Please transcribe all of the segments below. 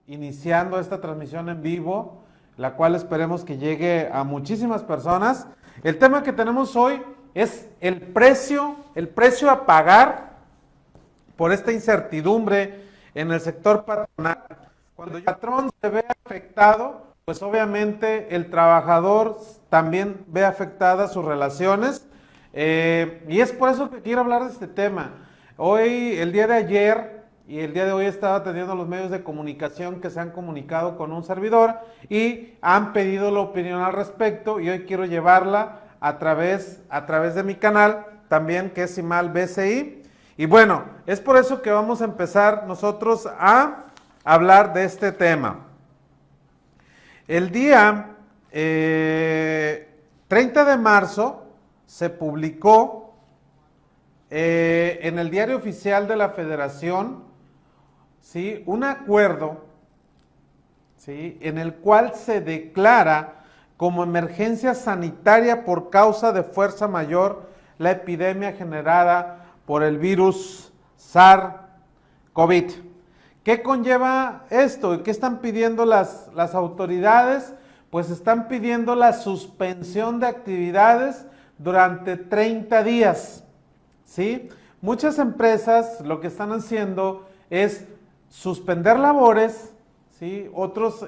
iniciando esta transmisión en vivo, la cual esperemos que llegue a muchísimas personas. El tema que tenemos hoy es el precio a pagar por esta incertidumbre en el sector patronal. Cuando el patrón se ve afectado, pues obviamente el trabajador también ve afectadas sus relaciones, y es por eso que quiero hablar de este tema. Hoy, el día de ayer y el día de hoy, he estado atendiendo a los medios de comunicación que se han comunicado con un servidor y han pedido la opinión al respecto, y hoy quiero llevarla a través de mi canal también, que es Imal BCI. Y bueno, es por eso que vamos a empezar nosotros a hablar de este tema. El día 30 de marzo se publicó en el Diario Oficial de la Federación, ¿sí?, un acuerdo, ¿sí?, en el cual se declara como emergencia sanitaria por causa de fuerza mayor la epidemia generada por el virus SARS-CoV. ¿Qué conlleva esto? ¿Y qué están pidiendo las autoridades? Pues están pidiendo la suspensión de actividades durante 30 días, ¿sí? Muchas empresas lo que están haciendo es suspender labores, ¿sí? Otros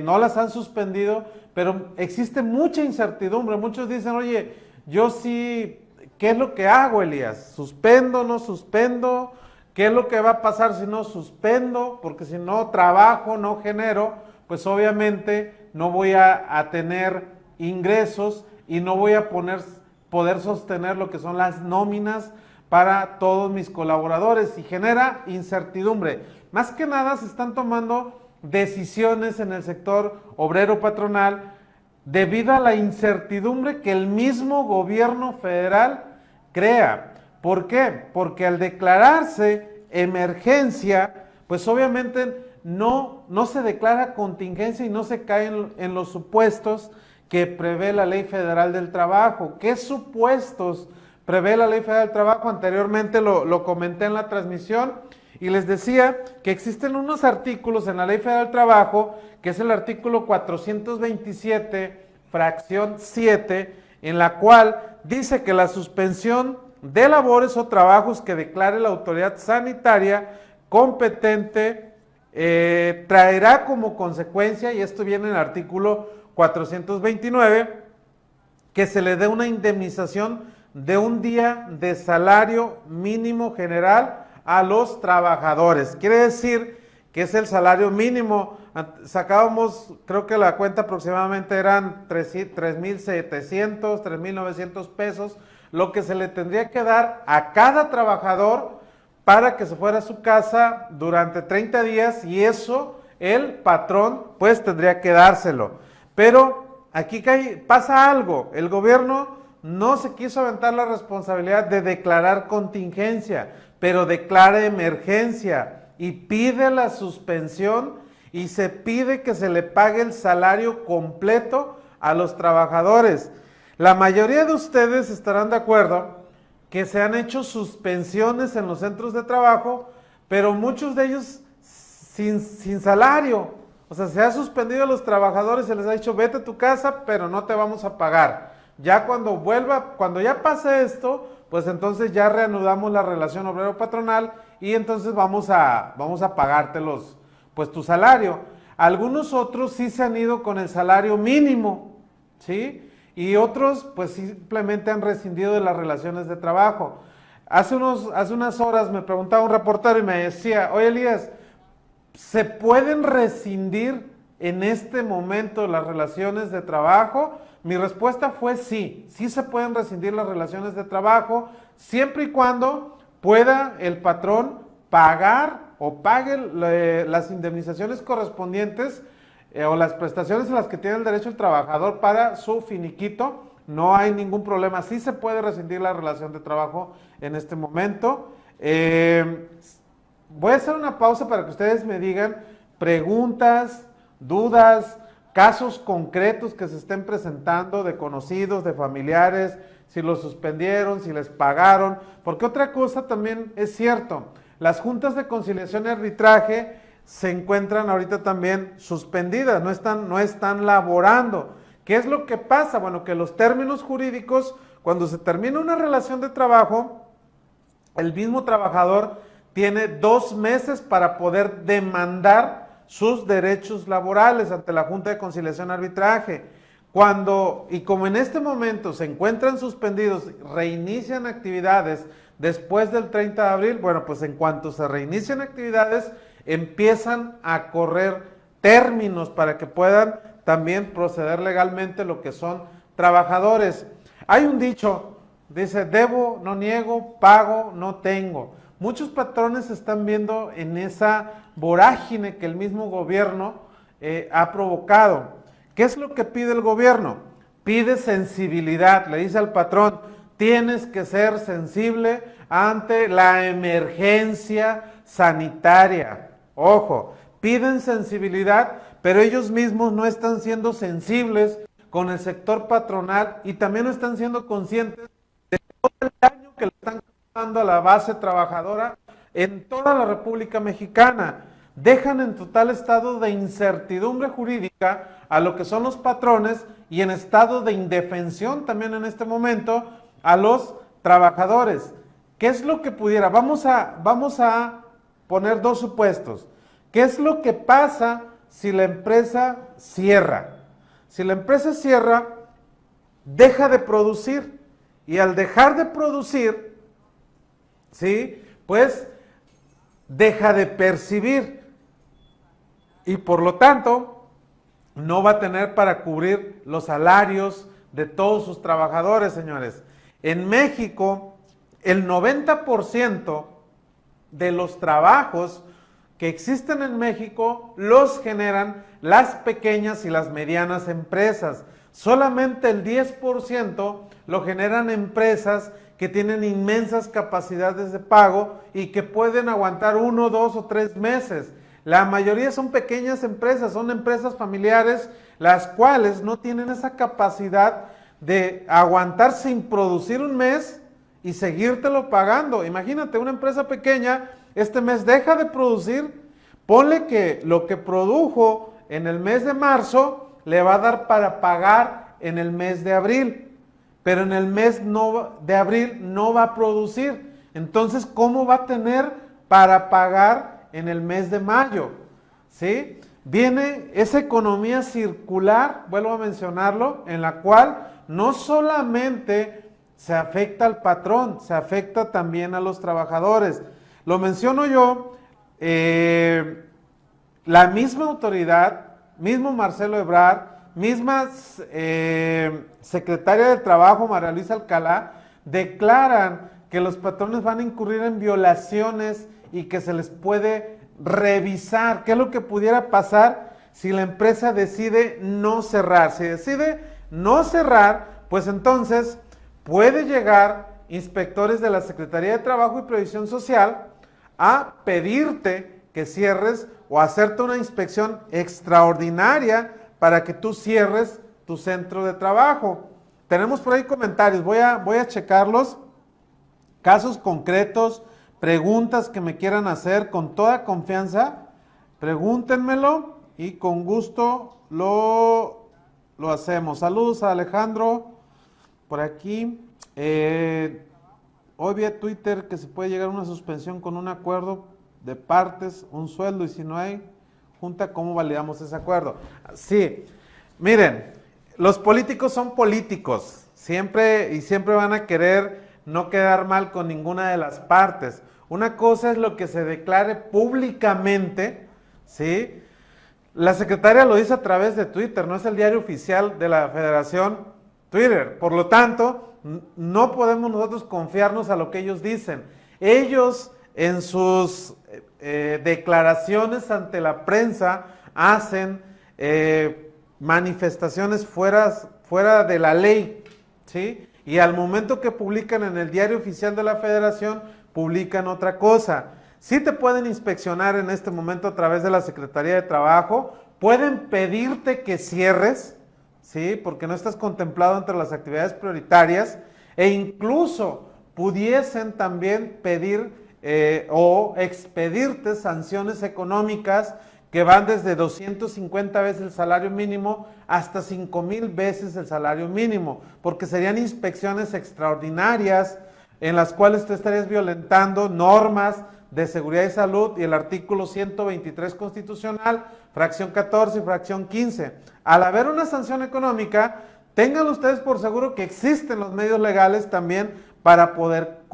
no las han suspendido, pero existe mucha incertidumbre. Muchos dicen, oye, yo sí, ¿qué es lo que hago, Elías? ¿Suspendo, no suspendo? ¿Qué es lo que va a pasar si no suspendo? Porque si no trabajo, no genero, pues obviamente no voy a tener ingresos y no voy a poder sostener lo que son las nóminas para todos mis colaboradores, y genera incertidumbre. Más que nada se están tomando decisiones en el sector obrero patronal debido a la incertidumbre que el mismo gobierno federal crea. ¿Por qué? Porque al declararse emergencia, pues obviamente no se declara contingencia y no se cae en los supuestos que prevé la Ley Federal del Trabajo. ¿Qué supuestos prevé la Ley Federal del Trabajo? Anteriormente lo comenté en la transmisión y les decía que existen unos artículos en la Ley Federal del Trabajo, que es el artículo 427, fracción 7, en la cual dice que la suspensión de labores o trabajos que declare la autoridad sanitaria competente traerá como consecuencia, y esto viene en el artículo 429, que se le dé una indemnización de un día de salario mínimo general a los trabajadores. Quiere decir que es el salario mínimo. Sacábamos, creo que la cuenta aproximadamente eran 3,700, 3,900 pesos, lo que se le tendría que dar a cada trabajador para que se fuera a su casa durante 30 días, y eso el patrón pues tendría que dárselo. Pero aquí pasa algo, el gobierno no se quiso aventar la responsabilidad de declarar contingencia, pero declara emergencia y pide la suspensión, y se pide que se le pague el salario completo a los trabajadores. La mayoría de ustedes estarán de acuerdo que se han hecho suspensiones en los centros de trabajo, pero muchos de ellos sin salario. O sea, se ha suspendido a los trabajadores, se les ha dicho, vete a tu casa, pero no te vamos a pagar. Ya cuando ya pase esto, pues entonces ya reanudamos la relación obrero-patronal y entonces vamos a pagarte pues tu salario. Algunos otros sí se han ido con el salario mínimo, ¿sí? Y otros pues simplemente han rescindido de las relaciones de trabajo. Hace unas horas me preguntaba un reportero y me decía, oye Elías, ¿se pueden rescindir en este momento las relaciones de trabajo? Mi respuesta fue sí se pueden rescindir las relaciones de trabajo, siempre y cuando pueda el patrón pagar o pague las indemnizaciones correspondientes o las prestaciones a las que tiene el derecho el trabajador para su finiquito. No hay ningún problema, sí se puede rescindir la relación de trabajo en este momento. Voy a hacer una pausa para que ustedes me digan preguntas, dudas, casos concretos que se estén presentando de conocidos, de familiares, si los suspendieron, si les pagaron, porque otra cosa también es cierto, las juntas de conciliación y arbitraje se encuentran ahorita también suspendidas, no están laborando. ¿Qué es lo que pasa? Bueno, que los términos jurídicos, cuando se termina una relación de trabajo, el mismo trabajador tiene 2 meses para poder demandar sus derechos laborales ante la Junta de Conciliación y Arbitraje. Como en este momento se encuentran suspendidos, reinician actividades después del 30 de abril, bueno, pues en cuanto se reinician actividades, empiezan a correr términos para que puedan también proceder legalmente lo que son trabajadores. Hay un dicho, dice, debo, no niego, pago, no tengo. Muchos patrones se están viendo en esa vorágine que el mismo gobierno ha provocado. ¿Qué es lo que pide el gobierno? Pide sensibilidad, le dice al patrón, tienes que ser sensible ante la emergencia sanitaria. Ojo, piden sensibilidad, pero ellos mismos no están siendo sensibles con el sector patronal y también no están siendo conscientes de todo el daño que le están causando a la base trabajadora en toda la República Mexicana. Dejan en total estado de incertidumbre jurídica a lo que son los patrones y en estado de indefensión también en este momento a los trabajadores. ¿Qué es lo que pudiera? Vamos a poner 2 supuestos. ¿Qué es lo que pasa si la empresa cierra? Si la empresa cierra, deja de producir y al dejar de producir, ¿sí? Pues deja de percibir y por lo tanto no va a tener para cubrir los salarios de todos sus trabajadores, señores. En México, el 90% de los trabajos que existen en México los generan las pequeñas y las medianas empresas. Solamente el 10% lo generan empresas que tienen inmensas capacidades de pago y que pueden aguantar 1, 2 o 3 meses. La mayoría son pequeñas empresas, son empresas familiares, las cuales no tienen esa capacidad de aguantar sin producir un mes y seguírtelo pagando. Imagínate, una empresa pequeña, este mes deja de producir, ponle que lo que produjo en el mes de marzo le va a dar para pagar en el mes de abril, pero en el mes de abril no va a producir. Entonces, ¿cómo va a tener para pagar en el mes de mayo? ¿Sí? Viene esa economía circular, vuelvo a mencionarlo, en la cual no solamente se afecta al patrón, se afecta también a los trabajadores. Lo menciono yo, la misma autoridad, mismo Marcelo Ebrard, misma secretaria de Trabajo, María Luisa Alcalá, declaran que los patrones van a incurrir en violaciones y que se les puede revisar qué es lo que pudiera pasar si la empresa decide no cerrar. Si decide no cerrar, pues entonces puede llegar inspectores de la Secretaría de Trabajo y Previsión Social a pedirte que cierres o hacerte una inspección extraordinaria para que tú cierres tu centro de trabajo. Tenemos por ahí comentarios, voy a checarlos, casos concretos, preguntas que me quieran hacer con toda confianza, pregúntenmelo y con gusto lo hacemos. Saludos a Alejandro por aquí. Hoy vi a Twitter que se puede llegar a una suspensión con un acuerdo de partes, un sueldo, y si no hay junta, ¿cómo validamos ese acuerdo? Sí, miren, los políticos son políticos, siempre van a querer no quedar mal con ninguna de las partes. Una cosa es lo que se declare públicamente, ¿sí? La secretaria lo dice a través de Twitter, no es el diario oficial de la Federación Twitter. Por lo tanto, no podemos nosotros confiarnos a lo que ellos dicen. Ellos en sus declaraciones ante la prensa hacen manifestaciones fuera de la ley, ¿sí? Y al momento que publican en el diario oficial de la Federación, publican otra cosa. Sí te pueden inspeccionar en este momento a través de la Secretaría de Trabajo, pueden pedirte que cierres, ¿sí? Porque no estás contemplado entre las actividades prioritarias, e incluso pudiesen también pedir o expedirte sanciones económicas que van desde 250 veces el salario mínimo hasta 5,000 veces el salario mínimo, porque serían inspecciones extraordinarias en las cuales tú estarías violentando normas de seguridad y salud y el artículo 123 constitucional, fracción 14 y fracción 15. Al haber una sanción económica, tengan ustedes por seguro que existen los medios legales también para poder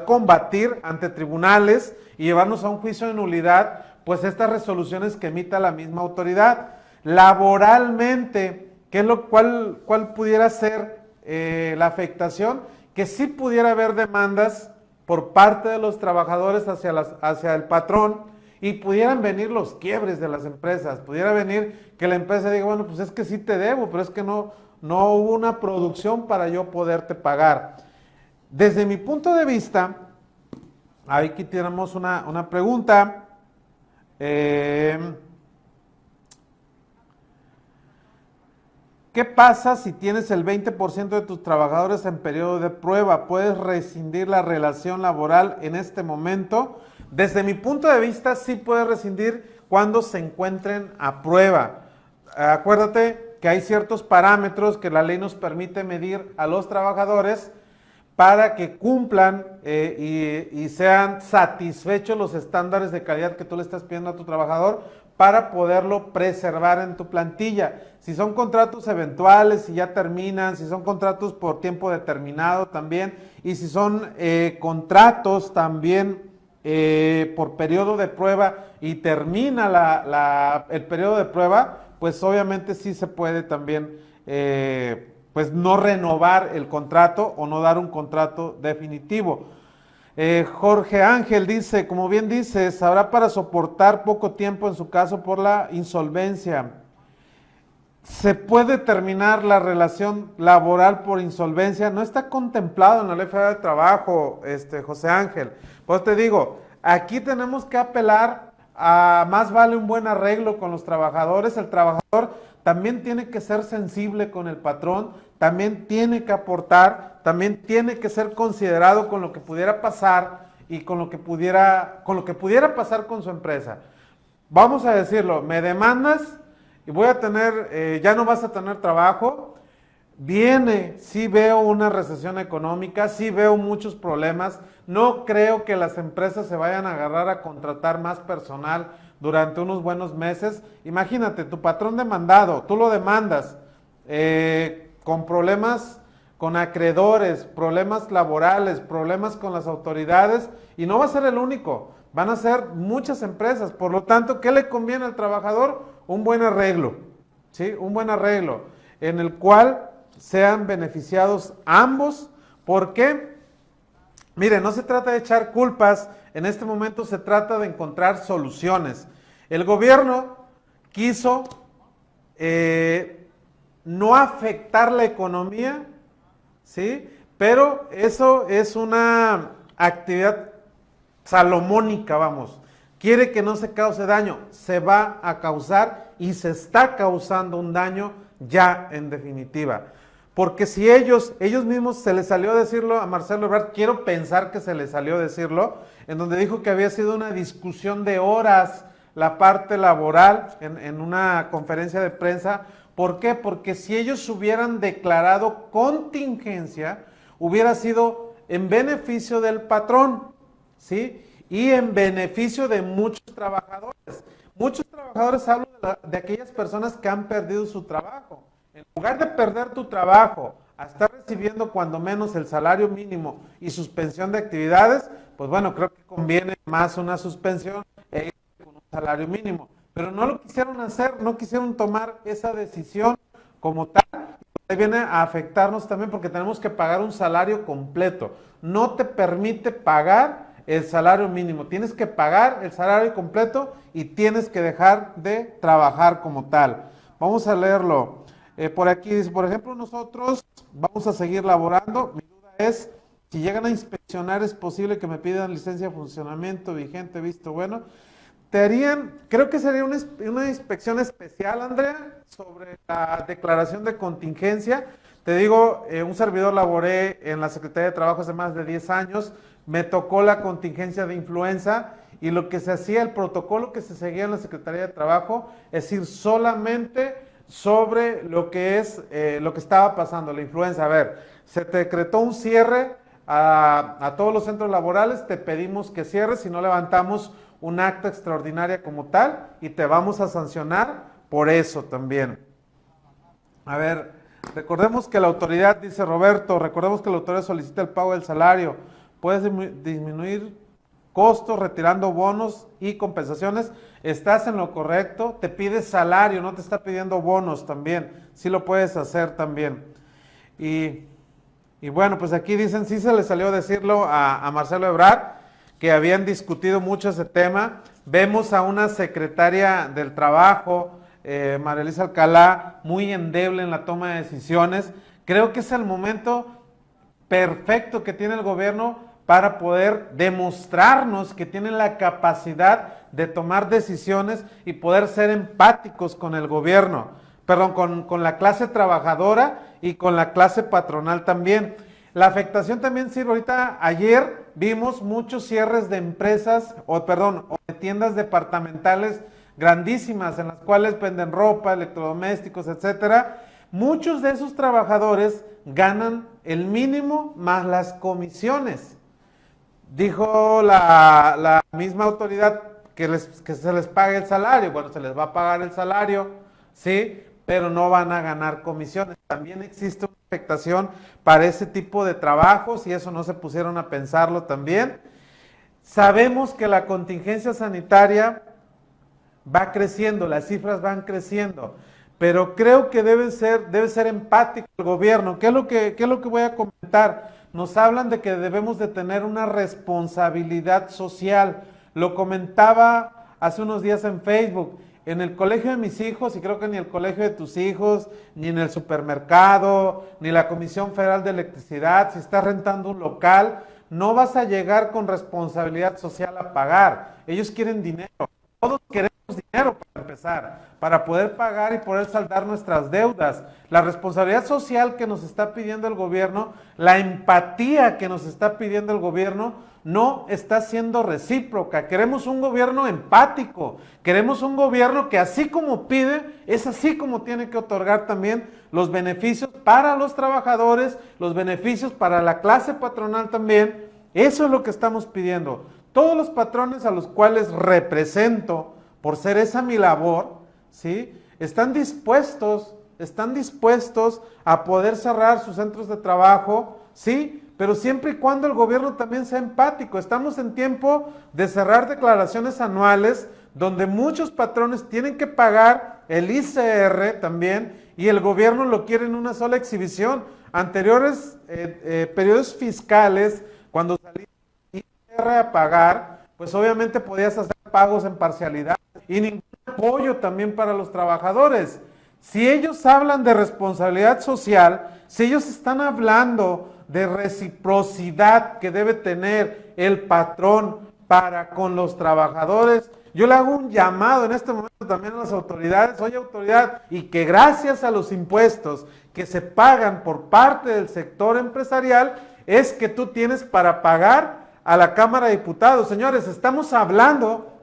combatir ante tribunales y llevarnos a un juicio de nulidad, pues estas resoluciones que emita la misma autoridad. Laboralmente, ¿cuál pudiera ser la afectación? Que sí pudiera haber demandas por parte de los trabajadores hacia el patrón y pudieran venir los quiebres de las empresas, pudiera venir que la empresa diga, bueno, pues es que sí te debo, pero es que no hubo una producción para yo poderte pagar. Desde mi punto de vista, aquí tenemos una pregunta. ¿Qué pasa si tienes el 20% de tus trabajadores en periodo de prueba? ¿Puedes rescindir la relación laboral en este momento? Desde mi punto de vista, sí puedes rescindir cuando se encuentren a prueba. Acuérdate que hay ciertos parámetros que la ley nos permite medir a los trabajadores para que cumplan y sean satisfechos los estándares de calidad que tú le estás pidiendo a tu trabajador para poderlo preservar en tu plantilla. Si son contratos eventuales, si ya terminan, si son contratos por tiempo determinado también, y si son contratos también por periodo de prueba y termina el periodo de prueba, pues obviamente sí se puede también pues no renovar el contrato o no dar un contrato definitivo. Jorge Ángel dice, como bien dices, habrá para soportar poco tiempo en su caso por la insolvencia. ¿Se puede terminar la relación laboral por insolvencia? No está contemplado en la Ley Federal de Trabajo, José Ángel. Pues te digo, aquí tenemos que apelar a más vale un buen arreglo con los trabajadores. El trabajador también tiene que ser sensible con el patrón, también tiene que aportar, también tiene que ser considerado con lo que pudiera pasar y con lo que pudiera pasar con su empresa. Vamos a decirlo, me demandas y voy a tener, ya no vas a tener trabajo. Sí veo una recesión económica, sí veo muchos problemas. No creo que las empresas se vayan a agarrar a contratar más personal durante unos buenos meses. Imagínate, tu patrón demandado, tú lo demandas con problemas con acreedores, problemas laborales, problemas con las autoridades, y no va a ser el único, van a ser muchas empresas. Por lo tanto, ¿qué le conviene al trabajador? Un buen arreglo, ¿sí? Un buen arreglo en el cual sean beneficiados ambos. ¿Por qué? Mire, no se trata de echar culpas, en este momento se trata de encontrar soluciones. El gobierno quiso no afectar la economía, ¿sí? Pero eso es una actividad salomónica, vamos. Quiere que no se cause daño, se va a causar y se está causando un daño ya en definitiva. Porque si ellos mismos se les salió a decirlo a Marcelo Ebrard, quiero pensar que se les salió a decirlo, en donde dijo que había sido una discusión de horas la parte laboral en una conferencia de prensa. ¿Por qué? Porque si ellos hubieran declarado contingencia, hubiera sido en beneficio del patrón, ¿sí? Y en beneficio de muchos trabajadores. Muchos trabajadores, hablo de aquellas personas que han perdido su trabajo. En lugar de perder tu trabajo a estar recibiendo cuando menos el salario mínimo y suspensión de actividades, pues bueno, creo que conviene más una suspensión con un salario mínimo. Pero no lo quisieron hacer, no quisieron tomar esa decisión como tal. Y viene a afectarnos también porque tenemos que pagar un salario completo. No te permite pagar el salario mínimo, tienes que pagar el salario completo y tienes que dejar de trabajar como tal. Vamos a leerlo. Por aquí dice, por ejemplo, nosotros vamos a seguir laborando. Mi duda es, si llegan a inspeccionar, ¿es posible que me pidan licencia de funcionamiento vigente, visto bueno? Creo que sería una inspección especial, Andrea, sobre la declaración de contingencia. Te digo, un servidor laboré en la Secretaría de Trabajo hace más de 10 años. me tocó la contingencia de influenza y lo que se hacía, el protocolo que se seguía en la Secretaría de Trabajo, es ir solamente sobre lo que es lo que estaba pasando, la influenza. A ver, se te decretó un cierre a todos los centros laborales, te pedimos que cierres, si no levantamos un acta extraordinaria como tal y te vamos a sancionar por eso también. A ver, recordemos que la autoridad, dice Roberto, recordemos que la autoridad solicita el pago del salario, puedes disminuir costos retirando bonos y compensaciones, estás en lo correcto, te pide salario, no te está pidiendo bonos también, sí lo puedes hacer también. Y bueno, pues aquí dicen, sí se le salió decirlo a Marcelo Ebrard, que habían discutido mucho ese tema. Vemos a una secretaria del Trabajo, María Elisa Alcalá, muy endeble en la toma de decisiones. Creo que es el momento perfecto que tiene el gobierno para poder demostrarnos que tienen la capacidad de tomar decisiones y poder ser empáticos con el gobierno, perdón, con la clase trabajadora y con la clase patronal también. La afectación también sirve, ahorita ayer vimos muchos cierres de empresas, o de tiendas departamentales grandísimas en las cuales venden ropa, electrodomésticos, etcétera. Muchos de esos trabajadores ganan el mínimo más las comisiones. Dijo la misma autoridad que se les pague el salario. Bueno, se les va a pagar el salario, ¿sí? Pero no van a ganar comisiones. También existe una afectación para ese tipo de trabajos y eso no se pusieron a pensarlo también. Sabemos que la contingencia sanitaria va creciendo, las cifras van creciendo, pero creo que debe ser empático el gobierno. ¿Qué es lo que voy a comentar? Nos hablan de que debemos de tener una responsabilidad social. Lo comentaba hace unos días en Facebook. En el colegio de mis hijos, y creo que ni el colegio de tus hijos, ni en el supermercado, ni la Comisión Federal de Electricidad, si estás rentando un local, no vas a llegar con responsabilidad social a pagar. Ellos quieren dinero. Todos queremos dinero para empezar, para poder pagar y poder saldar nuestras deudas. La responsabilidad social que nos está pidiendo el gobierno, la empatía que nos está pidiendo el gobierno, no está siendo recíproca. Queremos un gobierno empático, queremos un gobierno que así como pide, es así como tiene que otorgar también los beneficios para los trabajadores, los beneficios para la clase patronal también. Eso es lo que estamos pidiendo. Todos los patrones a los cuales represento, por ser esa mi labor, ¿sí? están dispuestos a poder cerrar sus centros de trabajo, ¿sí? Pero siempre y cuando el gobierno también sea empático. Estamos en tiempo de cerrar declaraciones anuales, donde muchos patrones tienen que pagar el ICR también, y el gobierno lo quiere en una sola exhibición. Anteriores periodos fiscales, cuando salía a pagar, pues obviamente podías hacer pagos en parcialidad y ningún apoyo también para los trabajadores. Si ellos hablan de responsabilidad social, si ellos están hablando de reciprocidad que debe tener el patrón para con los trabajadores, yo le hago un llamado en este momento también a las autoridades. Oye, autoridad, y que gracias a los impuestos que se pagan por parte del sector empresarial, es que tú tienes para pagar a la Cámara de Diputados. Señores, estamos hablando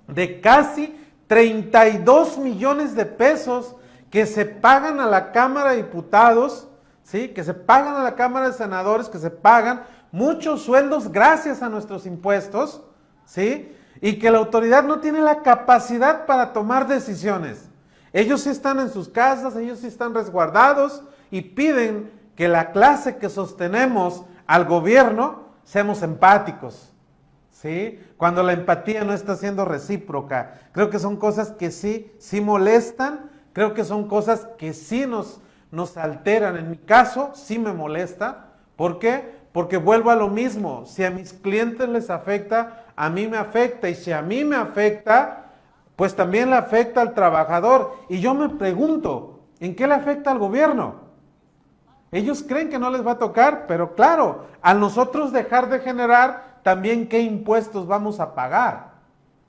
de casi 32 millones de pesos que se pagan a la Cámara de Diputados, ¿sí? Que se pagan a la Cámara de Senadores, que se pagan muchos sueldos gracias a nuestros impuestos, ¿sí? Y que la autoridad no tiene la capacidad para tomar decisiones. Ellos sí están en sus casas, ellos sí están resguardados y piden que la clase que sostenemos al gobierno seamos empáticos, ¿sí? Cuando la empatía no está siendo recíproca. Creo que son cosas que sí molestan, creo que son cosas que sí nos alteran. En mi caso, sí me molesta. ¿Por qué? Porque vuelvo a lo mismo. Si a mis clientes les afecta, a mí me afecta. Y si a mí me afecta, pues también le afecta al trabajador. Y yo me pregunto, ¿en qué le afecta al gobierno? Ellos creen que no les va a tocar, pero claro, al nosotros dejar de generar, también qué impuestos vamos a pagar.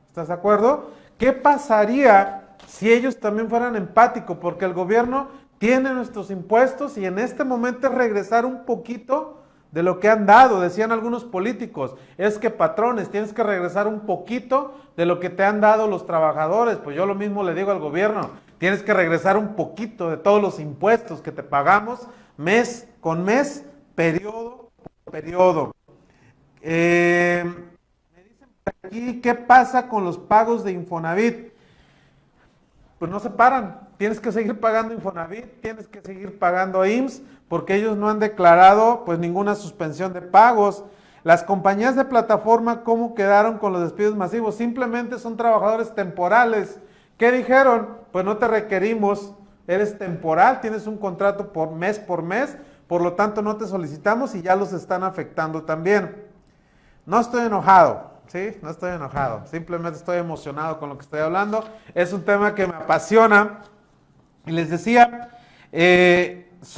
¿Estás de acuerdo? ¿Qué pasaría si ellos también fueran empáticos? Porque el gobierno tiene nuestros impuestos y en este momento es regresar un poquito de lo que han dado. Decían algunos políticos, es que patrones, tienes que regresar un poquito de lo que te han dado los trabajadores. Pues yo lo mismo le digo al gobierno, tienes que regresar un poquito de todos los impuestos que te pagamos mes con mes, periodo por periodo. Me dicen por aquí, ¿qué pasa con los pagos de Infonavit? Pues no se paran, tienes que seguir pagando Infonavit, tienes que seguir pagando IMSS, porque ellos no han declarado pues ninguna suspensión de pagos. Las compañías de plataforma, ¿cómo quedaron con los despidos masivos? Simplemente son trabajadores temporales. ¿Qué dijeron? Pues no te requerimos, eres temporal, tienes un contrato por mes, por lo tanto no te solicitamos y ya los están afectando también. No estoy enojado, ¿sí? No estoy enojado, simplemente estoy emocionado con lo que estoy hablando. Es un tema que me apasiona y les decía, las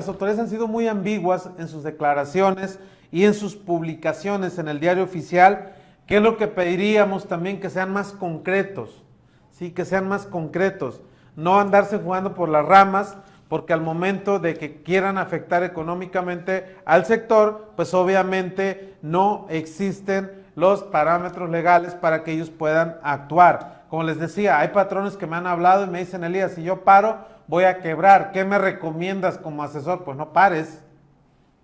autoridades han sido muy ambiguas en sus declaraciones y en sus publicaciones en el diario oficial, que es lo que pediríamos también, que sean más concretos, sí, que sean más concretos, no andarse jugando por las ramas, porque al momento de que quieran afectar económicamente al sector, pues obviamente no existen los parámetros legales para que ellos puedan actuar. Como les decía, hay patrones que me han hablado y me dicen, Elías, si yo paro, voy a quebrar. ¿Qué me recomiendas como asesor? Pues no pares,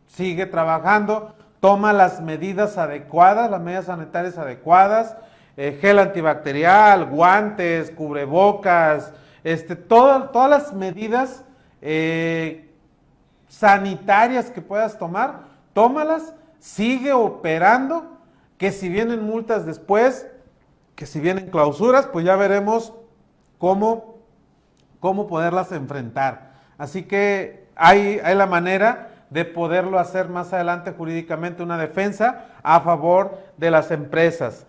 sigue trabajando, toma las medidas adecuadas, las medidas sanitarias adecuadas, gel antibacterial, guantes, cubrebocas, todas las medidas sanitarias que puedas tomar, tómalas, sigue operando, que si vienen multas después, que si vienen clausuras, pues ya veremos cómo poderlas enfrentar. Así que hay la manera de poderlo hacer más adelante jurídicamente, una defensa a favor de las empresas.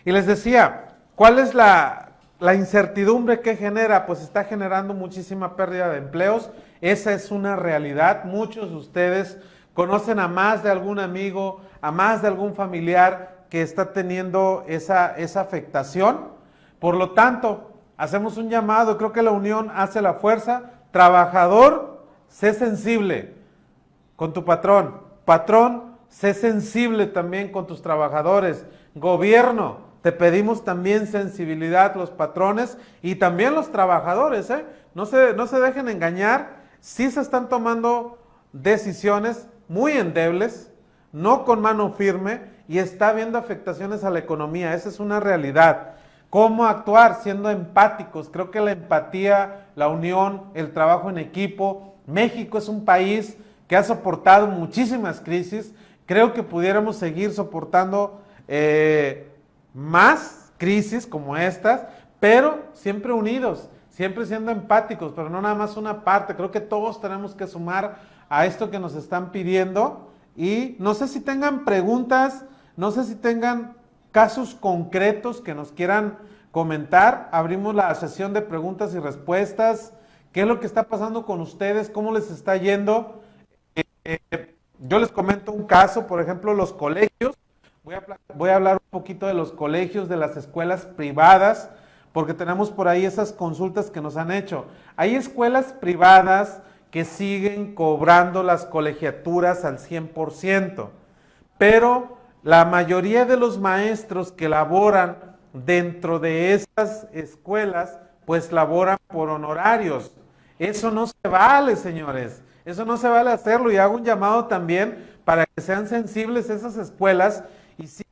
Y les decía, ¿cuál es la incertidumbre que genera? Pues está generando muchísima pérdida de empleos. Esa es una realidad. Muchos de ustedes conocen a más de algún amigo, a más de algún familiar que está teniendo esa afectación. Por lo tanto, hacemos un llamado, creo que la unión hace la fuerza. Trabajador, sé sensible con tu patrón. Patrón, sé sensible también con tus trabajadores. Gobierno, te pedimos también sensibilidad, los patrones y también los trabajadores, ¿eh? No se dejen engañar, sí se están tomando decisiones muy endebles, no con mano firme, y está habiendo afectaciones a la economía, esa es una realidad. ¿Cómo actuar? Siendo empáticos. Creo que la empatía, la unión, el trabajo en equipo. México es un país que ha soportado muchísimas crisis. Creo que pudiéramos seguir soportando más crisis como estas, pero siempre unidos, siempre siendo empáticos, pero no nada más una parte. Creo que todos tenemos que sumar a esto que nos están pidiendo. Y no sé si tengan preguntas, no sé si tengan casos concretos que nos quieran comentar. Abrimos la sesión de preguntas y respuestas. ¿Qué es lo que está pasando con ustedes? ¿Cómo les está yendo? Yo les comento un caso, por ejemplo, los colegios. Voy a hablar un poquito de los colegios, de las escuelas privadas, porque tenemos por ahí esas consultas que nos han hecho. Hay escuelas privadas que siguen cobrando las colegiaturas al 100%, pero la mayoría de los maestros que laboran dentro de esas escuelas, pues laboran por honorarios. Eso no se vale, señores. Eso no se vale hacerlo, y hago un llamado también para que sean sensibles esas escuelas. Y si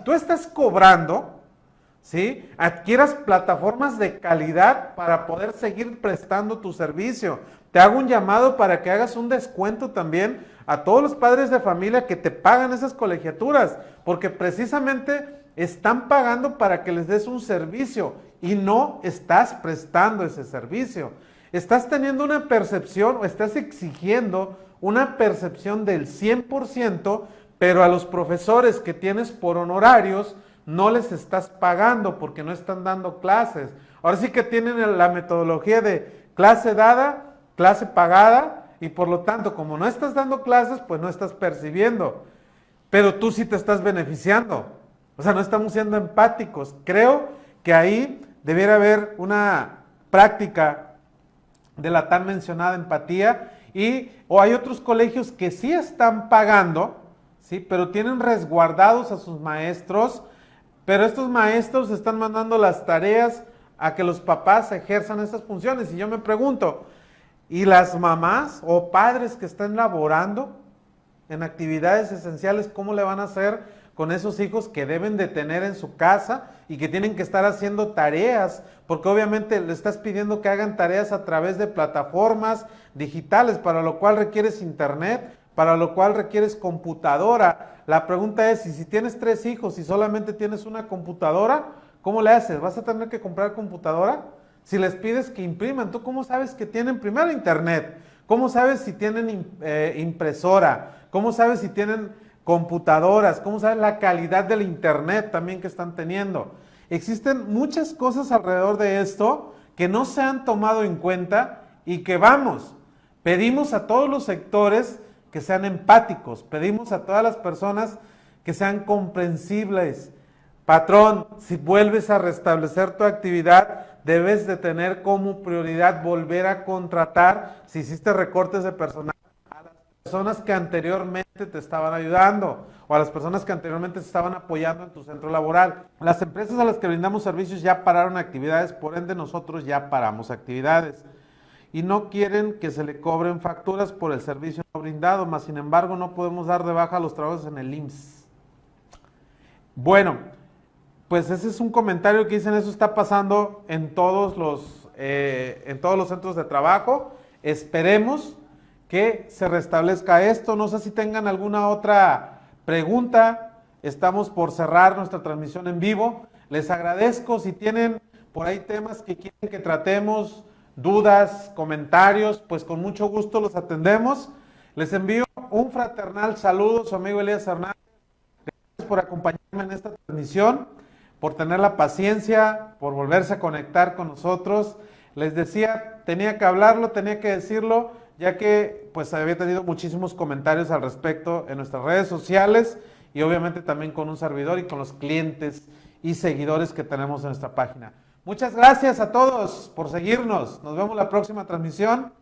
tú estás cobrando, ¿sí?, adquieras plataformas de calidad para poder seguir prestando tu servicio. Te hago un llamado para que hagas un descuento también a todos los padres de familia que te pagan esas colegiaturas, porque precisamente están pagando para que les des un servicio y no estás prestando ese servicio. Estás teniendo una percepción o estás exigiendo una percepción del 100%, pero a los profesores que tienes por honorarios no les estás pagando porque no están dando clases. Ahora sí que tienen la metodología de clase dada, clase pagada, y por lo tanto, como no estás dando clases, pues no estás percibiendo. Pero tú sí te estás beneficiando. O sea, no estamos siendo empáticos. Creo que ahí debiera haber una práctica de la tan mencionada empatía, o hay otros colegios que sí están pagando, ¿sí? Pero tienen resguardados a sus maestros, pero estos maestros están mandando las tareas a que los papás ejerzan estas funciones. Y yo me pregunto, ¿y las mamás o padres que están laborando en actividades esenciales, cómo le van a hacer con esos hijos que deben de tener en su casa y que tienen que estar haciendo tareas? Porque obviamente le estás pidiendo que hagan tareas a través de plataformas digitales, para lo cual requieres internet, para lo cual requieres computadora. La pregunta es, si tienes 3 hijos y solamente tienes una computadora, ¿cómo le haces? ¿Vas a tener que comprar computadora? Si les pides que impriman, ¿tú cómo sabes que tienen primero internet? ¿Cómo sabes si tienen impresora? ¿Cómo sabes si tienen computadoras? ¿Cómo sabes la calidad del internet también que están teniendo? Existen muchas cosas alrededor de esto que no se han tomado en cuenta y que pedimos a todos los sectores que sean empáticos, pedimos a todas las personas que sean comprensibles. Patrón, si vuelves a restablecer tu actividad, debes de tener como prioridad volver a contratar, si hiciste recortes de personal, a las personas que anteriormente te estaban ayudando o a las personas que anteriormente te estaban apoyando en tu centro laboral. Las empresas a las que brindamos servicios ya pararon actividades, por ende nosotros ya paramos actividades. Y no quieren que se le cobren facturas por el servicio no brindado, más sin embargo no podemos dar de baja los trabajos en el IMSS. Bueno, pues ese es un comentario que dicen, eso está pasando en todos los centros de trabajo. Esperemos que se restablezca esto. No sé si tengan alguna otra pregunta. Estamos por cerrar nuestra transmisión en vivo. Les agradezco. Si tienen por ahí temas que quieren que tratemos, dudas, comentarios, pues con mucho gusto los atendemos. Les envío un fraternal saludo, su amigo Elías Hernández. Gracias por acompañarme en esta transmisión, por tener la paciencia, por volverse a conectar con nosotros. Les decía, tenía que hablarlo, tenía que decirlo, ya que pues había tenido muchísimos comentarios al respecto en nuestras redes sociales y obviamente también con un servidor y con los clientes y seguidores que tenemos en nuestra página. Muchas gracias a todos por seguirnos. Nos vemos la próxima transmisión.